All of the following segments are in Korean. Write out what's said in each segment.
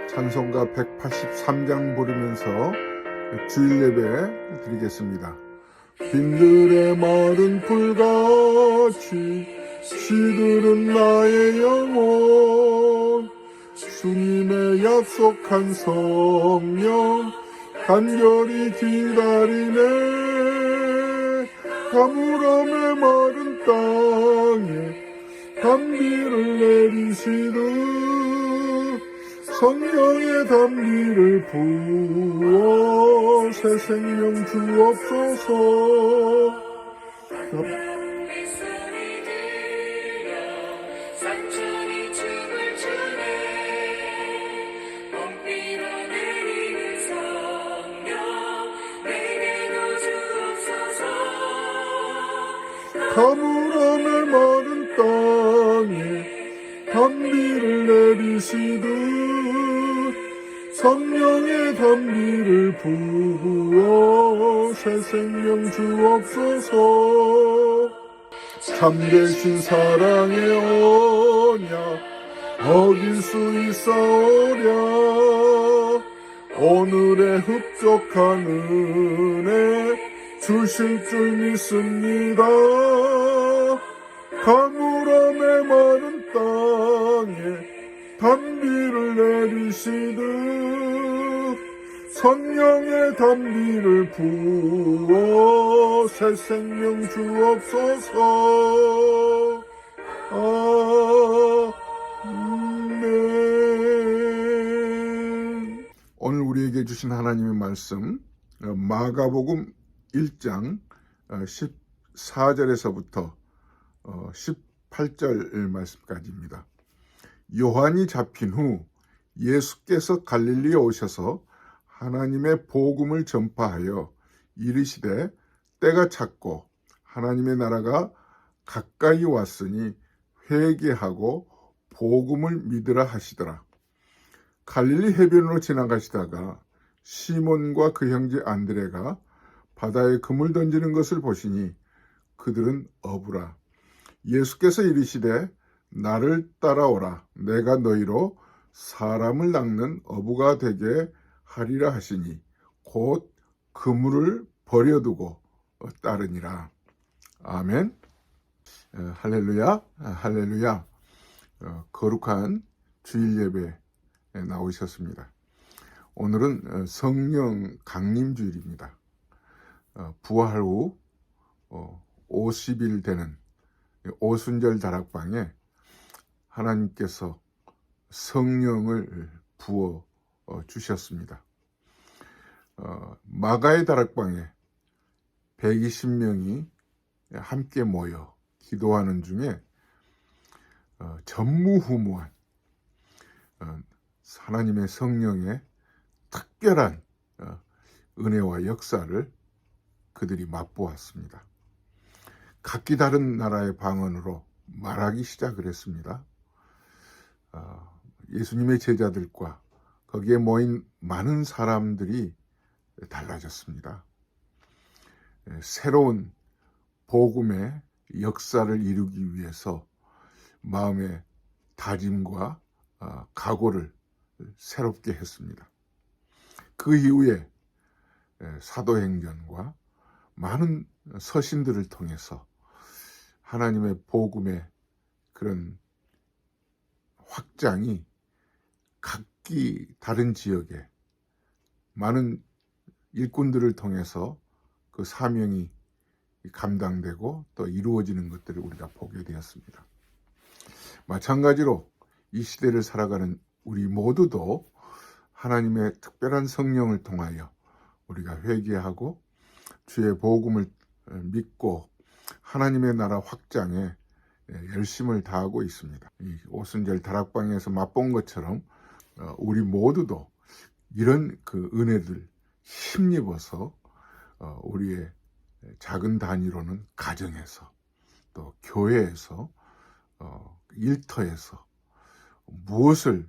찬송가 183장 부르면서 주일 예배 드리겠습니다. 빈들의 마른 풀같이 시들은 나의 영혼, 주님의 약속한 성령 간절히 기다리네. 가물함의 마른 땅에 단비를 내리시듯 성령의 단비를 부어 새 생명 주옵소서. 가물함의 마른 땅에 단비를 내리시듯 성령의 단비를 부어 새 생명 주옵소서. 참되신 사랑의 언약 어길 수 있사오랴. 오늘의 흡족한 은혜 주실 줄 믿습니다. 가물함의 마른 땅에 단비를 내리시듯 성령의 단비를 부어 새 생명 주옵소서. 아멘. 오늘 우리에게 주신 하나님의 말씀 마가복음 1장 14절에서부터 18절 말씀까지입니다. 요한이 잡힌 후 예수께서 갈릴리에 오셔서 하나님의 복음을 전파하여 이르시되 때가 찼고 하나님의 나라가 가까이 왔으니 회개하고 복음을 믿으라 하시더라. 갈릴리 해변으로 지나가시다가 시몬과 그 형제 안드레가 바다에 그물 던지는 것을 보시니 그들은 어부라. 예수께서 이르시되 나를 따라오라. 내가 너희로 사람을 낚는 어부가 되게 하리라 하시니 곧 그물을 버려두고 따르니라. 아멘. 할렐루야, 할렐루야. 거룩한 주일 예배에 나오셨습니다. 오늘은 성령 강림 주일입니다. 부활 후 50일 되는 오순절 다락방에 하나님께서 성령을 부어 주셨습니다. 마가의 다락방에 120명이 함께 모여 기도하는 중에 전무후무한 하나님의 성령의 특별한 은혜와 역사를 그들이 맛보았습니다. 각기 다른 나라의 방언으로 말하기 시작을 했습니다. 예수님의 제자들과 거기에 모인 많은 사람들이 달라졌습니다. 새로운 복음의 역사를 이루기 위해서 마음의 다짐과 각오를 새롭게 했습니다. 그 이후에 사도행전과 많은 서신들을 통해서 하나님의 복음의 그런 확장이 각기 다른 지역에 많은 일꾼들을 통해서 그 사명이 감당되고 또 이루어지는 것들을 우리가 보게 되었습니다. 마찬가지로 이 시대를 살아가는 우리 모두도 하나님의 특별한 성령을 통하여 우리가 회개하고 주의 복음을 믿고 하나님의 나라 확장에 열심을 다하고 있습니다. 이 오순절 다락방에서 맛본 것처럼 우리 모두도 이런 그 은혜들 힘입어서 우리의 작은 단위로는 가정에서 또 교회에서 일터에서 무엇을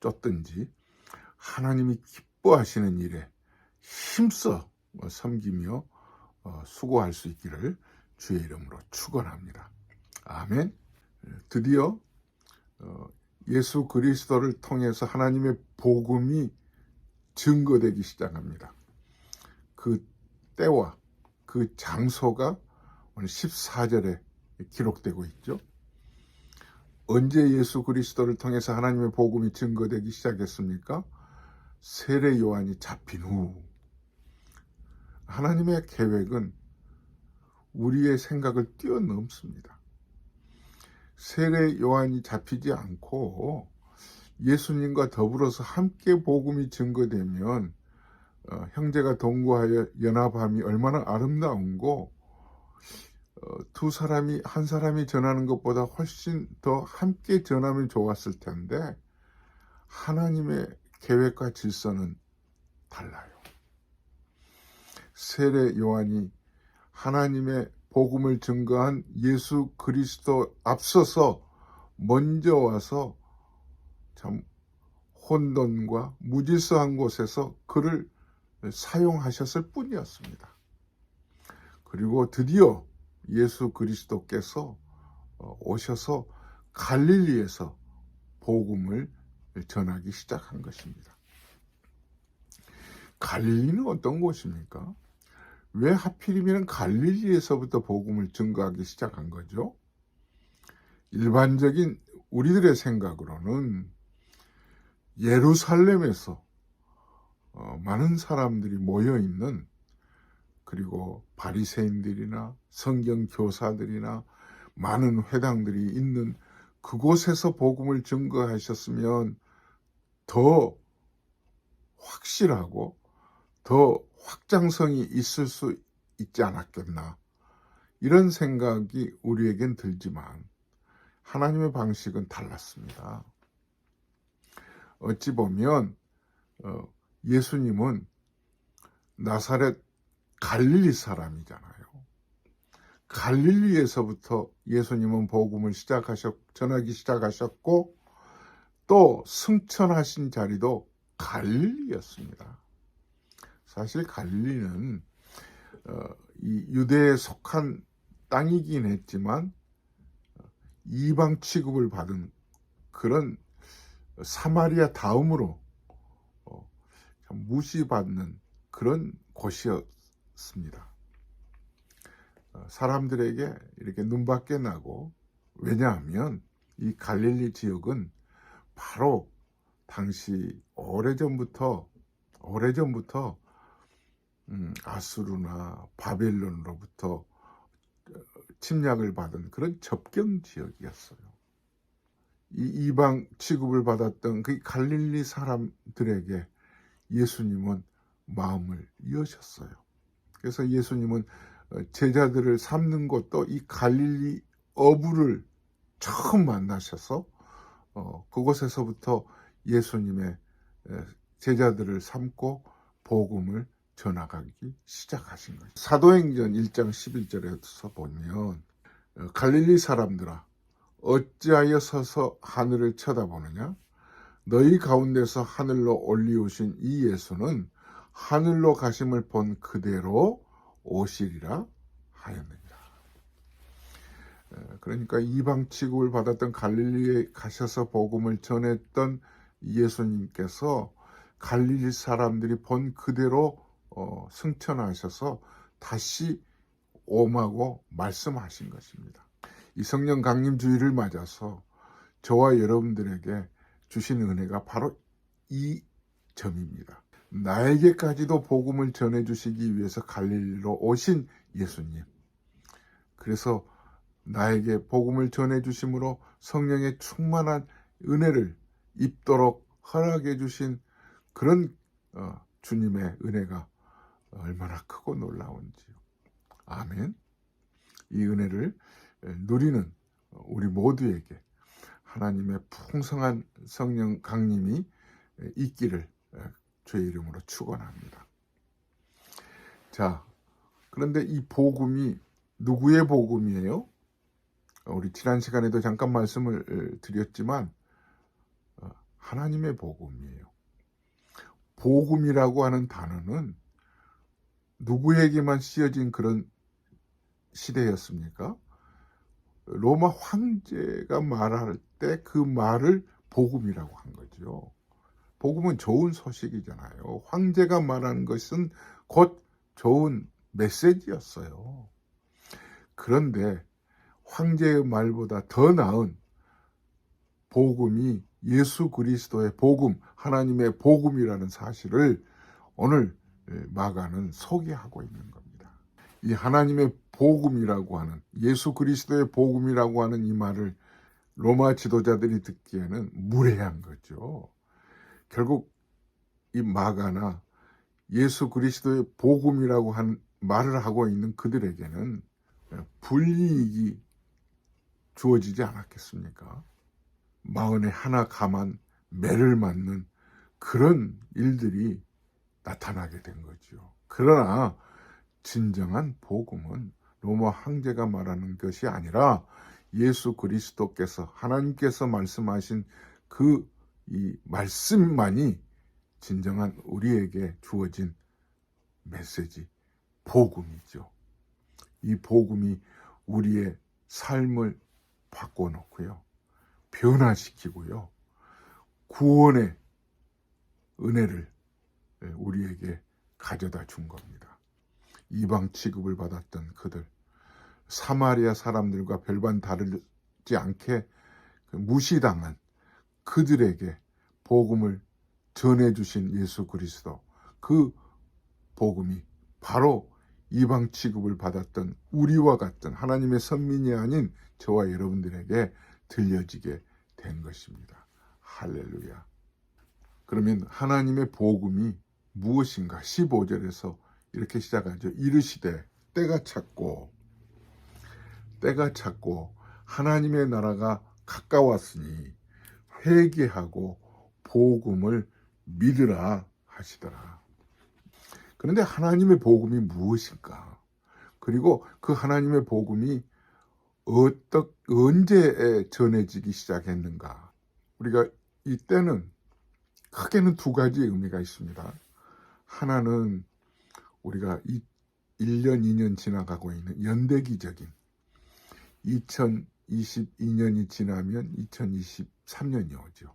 쫓든지 하나님이 기뻐하시는 일에 힘써 섬기며 수고할 수 있기를 주의 이름으로 축원합니다. 아멘. 드디어 예수 그리스도를 통해서 하나님의 복음이 증거되기 시작합니다. 그 때와 그 장소가 오늘 14절에 기록되고 있죠. 언제 예수 그리스도를 통해서 하나님의 복음이 증거되기 시작했습니까? 세례 요한이 잡힌 후. 하나님의 계획은 우리의 생각을 뛰어넘습니다. 세례 요한이 잡히지 않고 예수님과 더불어서 함께 복음이 증거되면 형제가 동거하여 연합함이 얼마나 아름다운고 두 사람이 한 사람이 전하는 것보다 훨씬 더 함께 전하면 좋았을 텐데 하나님의 계획과 질서는 달라요. 세례 요한이 하나님의 복음을 증거한 예수 그리스도 앞서서 먼저 와서 참 혼돈과 무질서한 곳에서 그를 사용하셨을 뿐이었습니다. 그리고 드디어 예수 그리스도께서 오셔서 갈릴리에서 복음을 전하기 시작한 것입니다. 갈릴리는 어떤 곳입니까? 왜 하필이면 갈릴리에서부터 복음을 증거하기 시작한 거죠? 일반적인 우리들의 생각으로는 예루살렘에서 많은 사람들이 모여있는, 그리고 바리새인들이나 성경 교사들이나 많은 회당들이 있는 그곳에서 복음을 증거하셨으면 더 확실하고 더 확장성이 있을 수 있지 않았겠나, 이런 생각이 우리에겐 들지만 하나님의 방식은 달랐습니다. 어찌 보면 예수님은 나사렛 갈릴리 사람이잖아요. 갈릴리에서부터 예수님은 복음을 전하기 시작하셨고 또 승천하신 자리도 갈릴리였습니다. 사실 갈릴리는 이 유대에 속한 땅이긴 했지만 이방 취급을 받은 그런 사마리아 다음으로 무시받는 그런 곳이었습니다. 사람들에게 이렇게 눈밖에 나고, 왜냐하면 이 갈릴리 지역은 바로 당시 오래전부터 아수르나 바벨론으로부터 침략을 받은 그런 접경 지역이었어요. 이 이방 취급을 받았던 그 갈릴리 사람들에게 예수님은 마음을 여셨어요. 그래서 예수님은 제자들을 삼는 것도 이 갈릴리 어부를 처음 만나셔서 그곳에서부터 예수님의 제자들을 삼고 복음을 전하기 시작하신 거죠. 사도행전 1장 11절에서 보면 갈릴리 사람들아 어찌하여 서서 하늘을 쳐다보느냐? 너희 가운데서 하늘로 올리우신 이 예수는 하늘로 가심을 본 그대로 오시리라 하였느니라. 그러니까 이방 취급을 받았던 갈릴리에 가셔서 복음을 전했던 예수님께서 갈릴리 사람들이 본 그대로 승천하셔서 다시 오마고 말씀하신 것입니다. 이 성령 강림 주일을 맞아서 저와 여러분들에게 주신 은혜가 바로 이 점입니다. 나에게까지도 복음을 전해주시기 위해서 갈릴리로 오신 예수님. 그래서 나에게 복음을 전해주심으로 성령의 충만한 은혜를 입도록 허락해 주신 그런 주님의 은혜가 얼마나 크고 놀라운지요. 아멘. 이 은혜를 누리는 우리 모두에게 하나님의 풍성한 성령 강림이 있기를 주의 이름으로 축원합니다. 자, 그런데 이 복음이 누구의 복음이에요? 우리 지난 시간에도 잠깐 말씀을 드렸지만 하나님의 복음이에요. 복음이라고 하는 단어는 누구에게만 쓰여진 그런 시대였습니까? 로마 황제가 말할 때 그 말을 복음이라고 한 거죠. 복음은 좋은 소식이잖아요. 황제가 말하는 것은 곧 좋은 메시지였어요. 그런데 황제의 말보다 더 나은 복음이 예수 그리스도의 복음, 하나님의 복음이라는 사실을 오늘 마가는 소개하고 있는 겁니다. 이 하나님의 복음이라고 하는, 예수 그리스도의 복음이라고 하는 이 말을 로마 지도자들이 듣기에는 무례한 거죠. 결국 이 마가나 예수 그리스도의 복음이라고 한 말을 하고 있는 그들에게는 불이익이 주어지지 않았겠습니까? 마흔에 하나 가만 매를 맞는 그런 일들이 나타나게 된 거죠. 그러나 진정한 복음은 로마 황제가 말하는 것이 아니라 예수 그리스도께서, 하나님께서 말씀하신 그 이 말씀만이 진정한 우리에게 주어진 메시지, 복음이죠. 이 복음이 우리의 삶을 바꿔놓고요, 변화시키고요, 구원의 은혜를 우리에게 가져다 준 겁니다. 이방 취급을 받았던 그들, 사마리아 사람들과 별반 다르지 않게 무시당한 그들에게 복음을 전해주신 예수 그리스도, 그 복음이 바로 이방 취급을 받았던 우리와 같은 하나님의 선민이 아닌 저와 여러분들에게 들려지게 된 것입니다. 할렐루야. 그러면 하나님의 복음이 무엇인가? 15절에서 이렇게 시작하죠. 이르시되 때가 찼고 하나님의 나라가 가까웠으니 회개하고 복음을 믿으라 하시더라. 그런데 하나님의 복음이 무엇일까? 그리고 그 하나님의 복음이 언제 전해지기 시작했는가? 우리가 이때는 크게는 두 가지의 의미가 있습니다. 하나는 우리가 1년, 2년 지나가고 있는 연대기적인 2022년이 지나면 2023년이 오죠.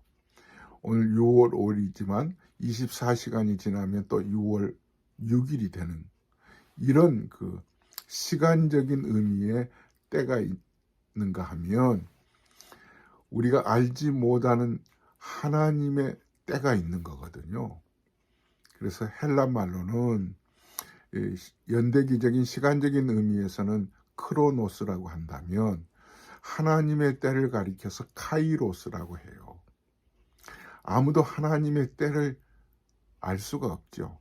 오늘 6월 5일이지만 24시간이 지나면 또 6월 6일이 되는 이런 그 시간적인 의미의 때가 있는가 하면 우리가 알지 못하는 하나님의 때가 있는 거거든요. 그래서 헬라 말로는 연대기적인 시간적인 의미에서는 크로노스라고 한다면 하나님의 때를 가리켜서 카이로스라고 해요. 아무도 하나님의 때를 알 수가 없죠.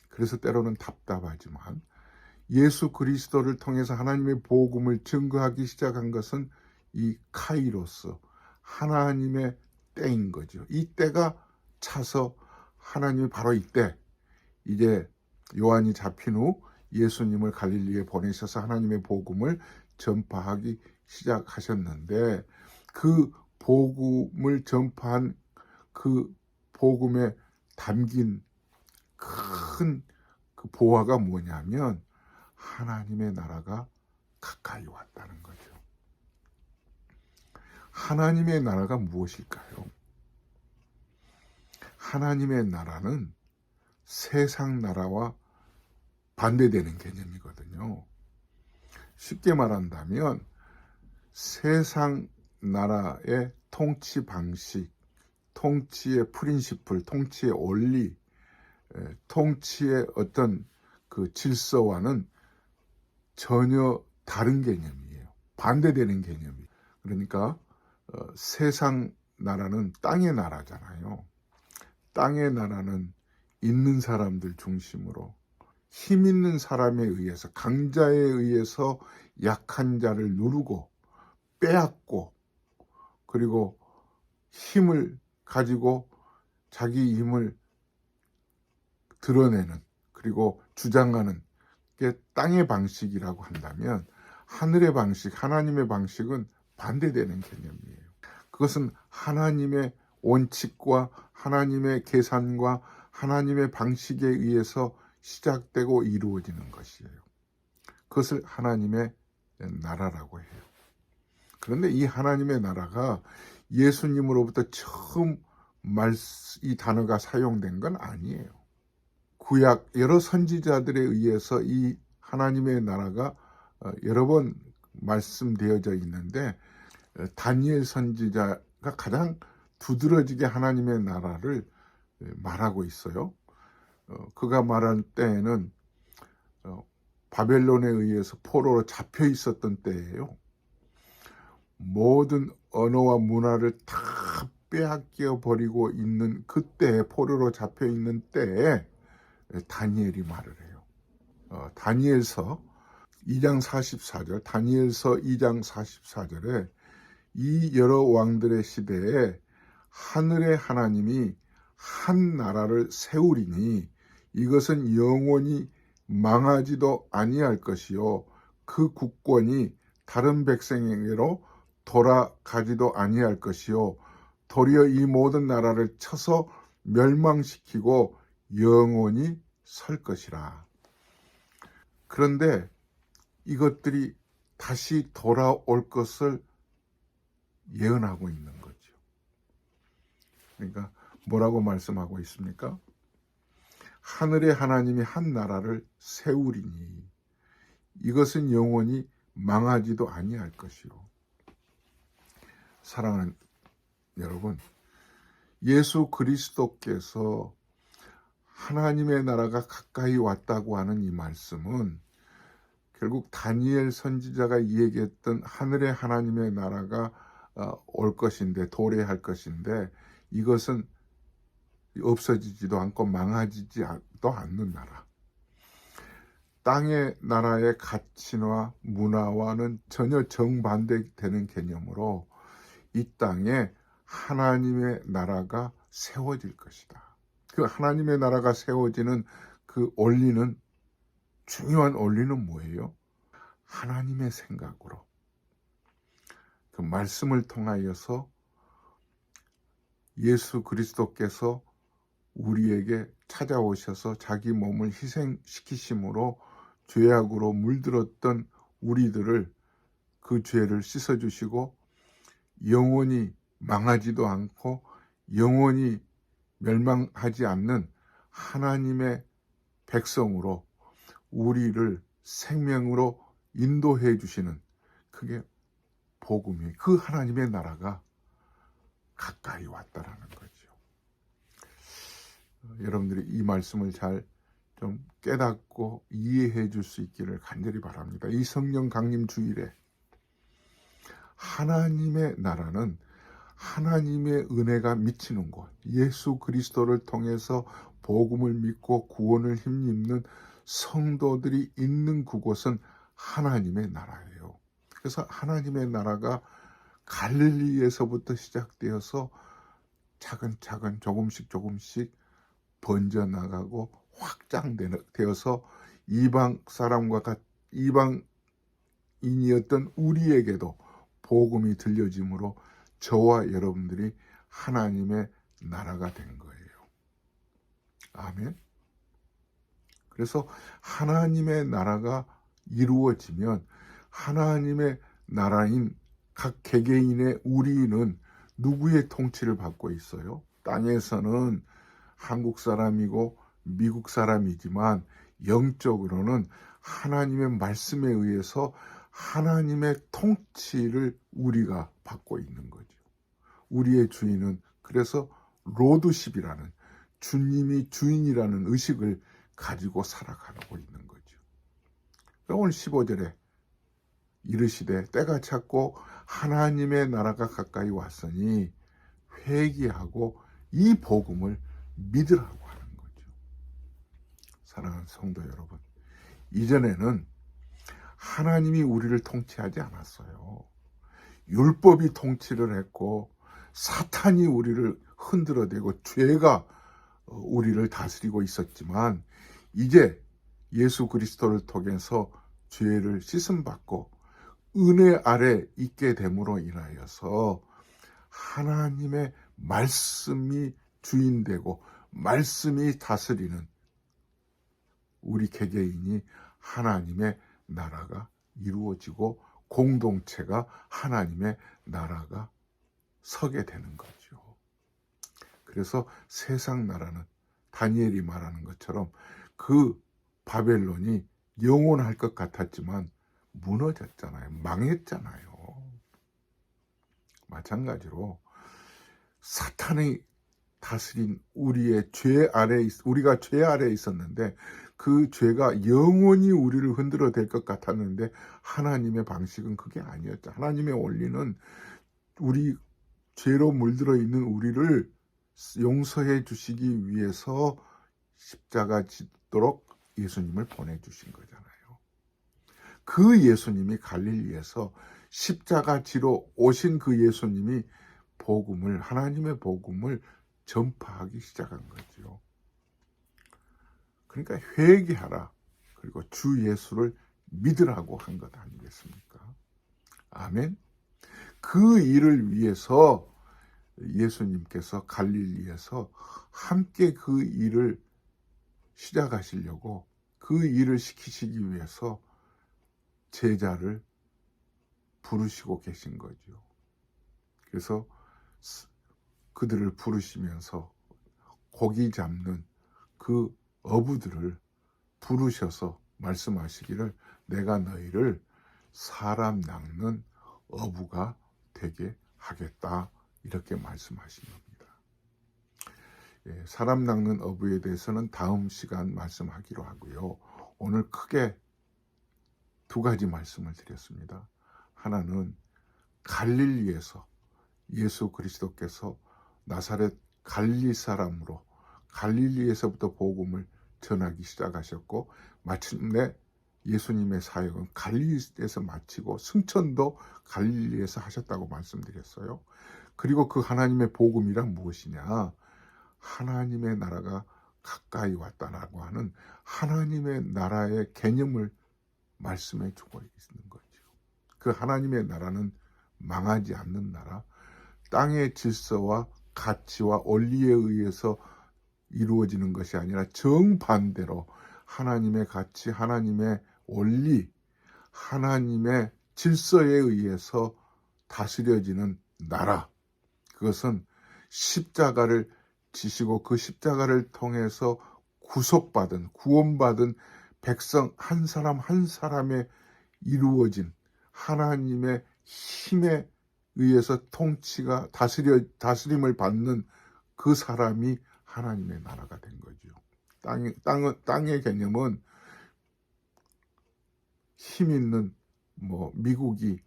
그래서 때로는 답답하지만 예수 그리스도를 통해서 하나님의 복음을 증거하기 시작한 것은 이 카이로스, 하나님의 때인 거죠. 이 때가 차서 하나님이 바로 이때 이제 요한이 잡힌 후 예수님을 갈릴리에 보내셔서 하나님의 복음을 전파하기 시작하셨는데 그 복음을 전파한 그 복음에 담긴 큰 그 보화가 뭐냐면 하나님의 나라가 가까이 왔다는 거죠. 하나님의 나라가 무엇일까요? 하나님의 나라는 세상 나라와 반대되는 개념이거든요. 쉽게 말한다면 세상 나라의 통치 방식, 통치의 프린시플, 통치의 원리, 통치의 어떤 그 질서와는 전혀 다른 개념이에요. 반대되는 개념이에요. 그러니까 세상 나라는 땅의 나라잖아요. 땅의 나라는 있는 사람들 중심으로 힘 있는 사람에 의해서, 강자에 의해서 약한 자를 누르고 빼앗고, 그리고 힘을 가지고 자기 힘을 드러내는, 그리고 주장하는 게 땅의 방식이라고 한다면 하늘의 방식, 하나님의 방식은 반대되는 개념이에요. 그것은 하나님의 원칙과 하나님의 계산과 하나님의 방식에 의해서 시작되고 이루어지는 것이에요. 그것을 하나님의 나라라고 해요. 그런데 이 하나님의 나라가 예수님으로부터 처음 이 단어가 사용된 건 아니에요. 구약 여러 선지자들에 의해서 이 하나님의 나라가 여러 번 말씀되어져 있는데, 다니엘 선지자가 가장 두드러지게 하나님의 나라를 말하고 있어요. 그가 말할 때에는 바벨론에 의해서 포로로 잡혀 있었던 때예요. 모든 언어와 문화를 다 빼앗겨 버리고 있는 그때, 포로로 잡혀 있는 때에 다니엘이 말을 해요. 다니엘서 2장 44절, 다니엘서 2장 44절에 이 여러 왕들의 시대에 하늘의 하나님이 한 나라를 세우리니 이것은 영원히 망하지도 아니할 것이요 그 국권이 다른 백성에게로 돌아가지도 아니할 것이요 도리어 이 모든 나라를 쳐서 멸망시키고 영원히 설 것이라. 그런데 이것들이 다시 돌아올 것을 예언하고 있는 거죠. 그러니까 뭐라고 말씀하고 있습니까? 하늘의 하나님이 한 나라를 세우리니 이것은 영원히 망하지도 아니할 것이요. 사랑하는 여러분, 예수 그리스도께서 하나님의 나라가 가까이 왔다고 하는 이 말씀은 결국 다니엘 선지자가 얘기했던 하늘의 하나님의 나라가 올 것인데, 도래할 것인데, 이것은 없어지지도 않고 망하지도 않는 나라. 땅의 나라의 가치와 문화와는 전혀 정반대되는 개념으로 이 땅에 하나님의 나라가 세워질 것이다. 그 하나님의 나라가 세워지는 그 원리는, 중요한 원리는 뭐예요? 하나님의 생각으로 그 말씀을 통하여서 예수 그리스도께서 우리에게 찾아오셔서 자기 몸을 희생시키심으로 죄악으로 물들었던 우리들을, 그 죄를 씻어주시고 영원히 망하지도 않고 영원히 멸망하지 않는 하나님의 백성으로 우리를 생명으로 인도해 주시는, 그게 복음이, 그 하나님의 나라가 가까이 왔다라는 거죠. 여러분들이 이 말씀을 잘 좀 깨닫고 이해해 줄 수 있기를 간절히 바랍니다. 이 성령 강림 주일에 하나님의 나라는 하나님의 은혜가 미치는 곳, 예수 그리스도를 통해서 복음을 믿고 구원을 힘입는 성도들이 있는 그곳은 하나님의 나라예요. 그래서 하나님의 나라가 갈릴리에서부터 시작되어서 차근차근 조금씩 번져나가고 확장되어서 이방 사람과 이방인이었던 우리에게도 복음이 들려짐으로 저와 여러분들이 하나님의 나라가 된 거예요. 아멘. 그래서 하나님의 나라가 이루어지면 하나님의 나라인 각 개개인의 우리는 누구의 통치를 받고 있어요? 땅에서는 한국 사람이고 미국 사람이지만 영적으로는 하나님의 말씀에 의해서 하나님의 통치를 우리가 받고 있는 거죠. 우리의 주인은 그래서 로드십이라는, 주님이 주인이라는 의식을 가지고 살아가고 있는 거죠. 오늘 15절에 이르시되 때가 찼고 하나님의 나라가 가까이 왔으니 회개하고 이 복음을 믿으라고 하는 거죠. 사랑하는 성도 여러분, 이전에는 하나님이 우리를 통치하지 않았어요. 율법이 통치를 했고 사탄이 우리를 흔들어대고 죄가 우리를 다스리고 있었지만, 이제 예수 그리스도를 통해서 죄를 씻음받고 은혜 아래 있게 됨으로 인하여서 하나님의 말씀이 주인되고 말씀이 다스리는 우리 개개인이 하나님의 나라가 이루어지고 공동체가 하나님의 나라가 서게 되는 거죠. 그래서 세상 나라는 다니엘이 말하는 것처럼 그 바벨론이 영원할 것 같았지만 무너졌잖아요. 망했잖아요. 마찬가지로 사탄이 다스린 우리의 죄 아래, 우리가 죄 아래에 있었는데 그 죄가 영원히 우리를 흔들어 댈 것 같았는데 하나님의 방식은 그게 아니었죠. 하나님의 원리는 우리 죄로 물들어 있는 우리를 용서해 주시기 위해서 십자가 짓도록 예수님을 보내주신 거잖아요. 그 예수님이 갈릴리에서 십자가 지로 오신 그 예수님이 복음을, 하나님의 복음을 전파하기 시작한 거죠. 그러니까 회개하라. 그리고 주 예수를 믿으라고 한 것 아니겠습니까? 아멘. 그 일을 위해서 예수님께서 갈릴리에서 함께 그 일을 시작하시려고 그 일을 시키시기 위해서 제자를 부르시고 계신 거죠. 그래서 그들을 부르시면서 고기 잡는 그 어부들을 부르셔서 말씀하시기를 내가 너희를 사람 낚는 어부가 되게 하겠다 이렇게 말씀하신 겁니다. 사람 낚는 어부에 대해서는 다음 시간 말씀하기로 하고요. 오늘 크게 두 가지 말씀을 드렸습니다. 하나는 갈릴리에서 예수 그리스도께서 나사렛 갈릴리 사람으로 갈릴리에서부터 복음을 전하기 시작하셨고 마침내 예수님의 사역은 갈릴리에서 마치고 승천도 갈릴리에서 하셨다고 말씀드렸어요. 그리고 그 하나님의 복음이란 무엇이냐? 하나님의 나라가 가까이 왔다라고 하는 하나님의 나라의 개념을 말씀해 주고 있는 거죠. 그 하나님의 나라는 망하지 않는 나라, 땅의 질서와 가치와 원리에 의해서 이루어지는 것이 아니라 정반대로 하나님의 가치, 하나님의 원리, 하나님의 질서에 의해서 다스려지는 나라. 그것은 십자가를 지시고 그 십자가를 통해서 구속받은, 구원받은 백성 한 사람 한 사람에 이루어진 하나님의 힘에 의해서 통치가 다스림을 받는 그 사람이 하나님의 나라가 된 거죠. 땅의 개념은 힘 있는 미국이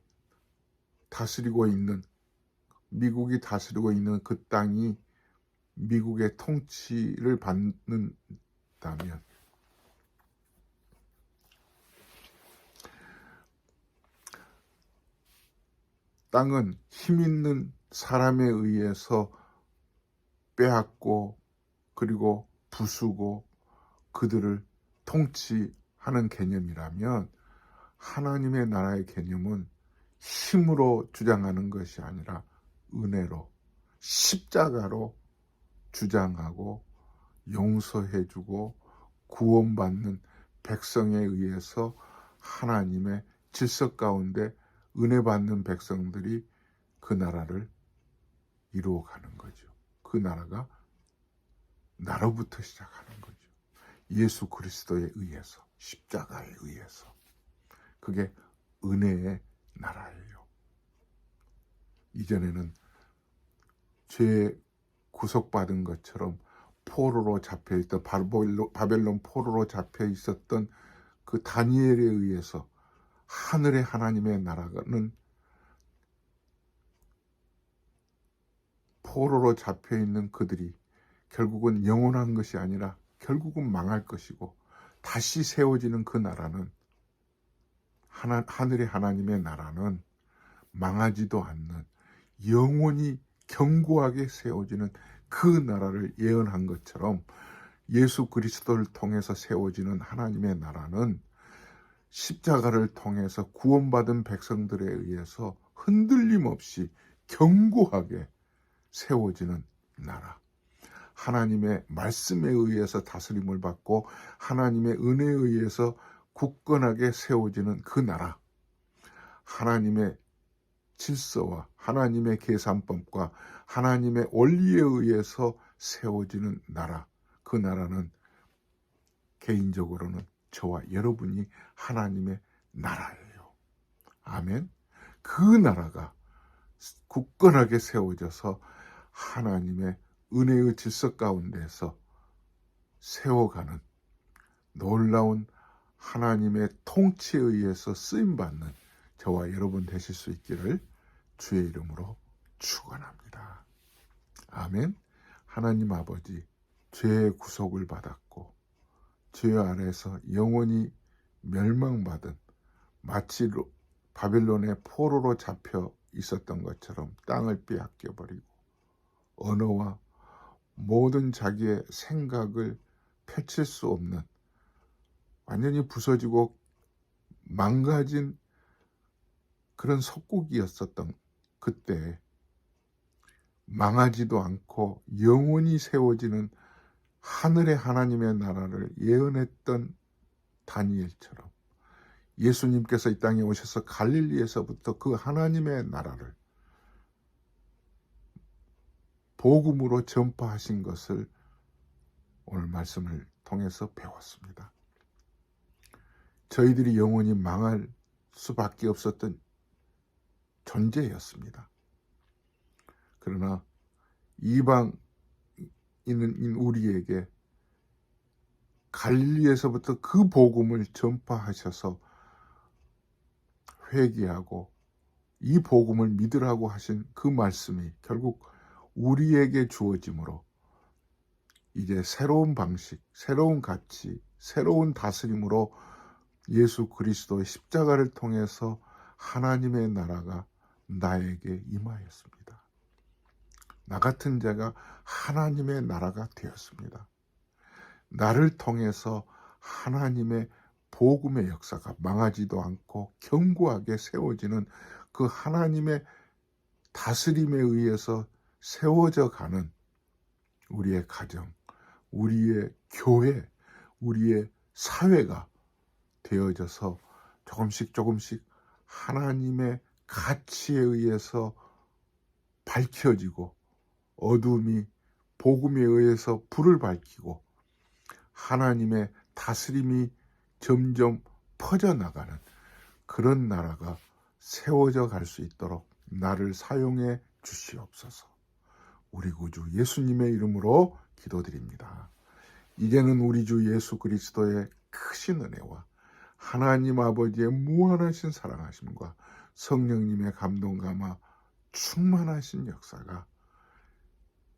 다스리고 있는 그 땅이 미국의 통치를 받는다면 땅은 힘 있는 사람에 의해서 빼앗고 그리고 부수고 그들을 통치하는 개념이라면 하나님의 나라의 개념은 힘으로 주장하는 것이 아니라 은혜로 십자가로 주장하고 용서해주고 구원받는 백성에 의해서 하나님의 질서 가운데 은혜 받는 백성들이 그 나라를 이루어가는 거죠. 그 나라가 나로부터 시작하는 거죠. 예수 그리스도에 의해서, 십자가에 의해서. 그게 은혜의 나라예요. 이전에는 죄 구속받은 것처럼 포로로 잡혀있던 바벨론 포로로 잡혀 있었던 그 다니엘에 의해서 하늘의 하나님의 나라는 포로로 잡혀있는 그들이 결국은 영원한 것이 아니라 결국은 망할 것이고 다시 세워지는 그 나라는 하늘의 하나님의 나라는 망하지도 않는 영원히 견고하게 세워지는 그 나라를 예언한 것처럼 예수 그리스도를 통해서 세워지는 하나님의 나라는 십자가를 통해서 구원받은 백성들에 의해서 흔들림 없이 견고하게 세워지는 나라. 하나님의 말씀에 의해서 다스림을 받고 하나님의 은혜에 의해서 굳건하게 세워지는 그 나라. 하나님의 질서와 하나님의 계산법과 하나님의 원리에 의해서 세워지는 나라, 그 나라는 개인적으로는 저와 여러분이 하나님의 나라예요. 아멘. 그 나라가 굳건하게 세워져서 하나님의 은혜의 질서 가운데서 세워가는 놀라운 하나님의 통치에 의해서 쓰임받는 저와 여러분 되실 수 있기를 주의 이름으로 축원합니다. 아멘. 하나님 아버지, 죄의 구속을 받았고 죄 아래에서 영원히 멸망받은 마치 바벨론의 포로로 잡혀 있었던 것처럼 땅을 빼앗겨버리고 언어와 모든 자기의 생각을 펼칠 수 없는 완전히 부서지고 망가진 그런 석국이었었던 그때 망하지도 않고 영원히 세워지는 하늘의 하나님의 나라를 예언했던 다니엘처럼 예수님께서 이 땅에 오셔서 갈릴리에서부터 그 하나님의 나라를 복음으로 전파하신 것을 오늘 말씀을 통해서 배웠습니다. 저희들이 영원히 망할 수밖에 없었던 존재였습니다. 그러나 이방인인 우리에게 갈릴리에서부터 그 복음을 전파하셔서 회개하고 이 복음을 믿으라고 하신 그 말씀이 결국 우리에게 주어짐으로 이제 새로운 방식, 새로운 가치, 새로운 다스림으로 예수 그리스도의 십자가를 통해서 하나님의 나라가 나에게 임하였습니다. 나 같은 자가 하나님의 나라가 되었습니다. 나를 통해서 하나님의 복음의 역사가 망하지도 않고 견고하게 세워지는 그 하나님의 다스림에 의해서 세워져 가는 우리의 가정, 우리의 교회, 우리의 사회가 되어져서 조금씩 하나님의 가치에 의해서 밝혀지고 어둠이 복음에 의해서 불을 밝히고 하나님의 다스림이 점점 퍼져나가는 그런 나라가 세워져 갈 수 있도록 나를 사용해 주시옵소서. 우리 구주 예수님의 이름으로 기도드립니다. 이제는 우리 주 예수 그리스도의 크신 은혜와 하나님 아버지의 무한하신 사랑하심과 성령님의 감동 감화 충만하신 역사가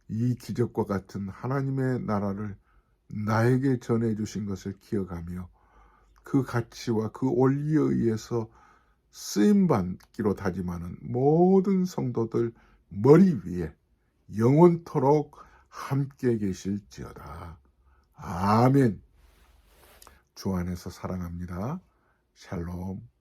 이 기적과 같은 하나님의 나라를 나에게 전해주신 것을 기억하며 그 가치와 그 원리에 의해서 쓰임받기로 다짐하는 모든 성도들 머리 위에 영원토록 함께 계실지어다. 아멘. 주 안에서 사랑합니다. 샬롬.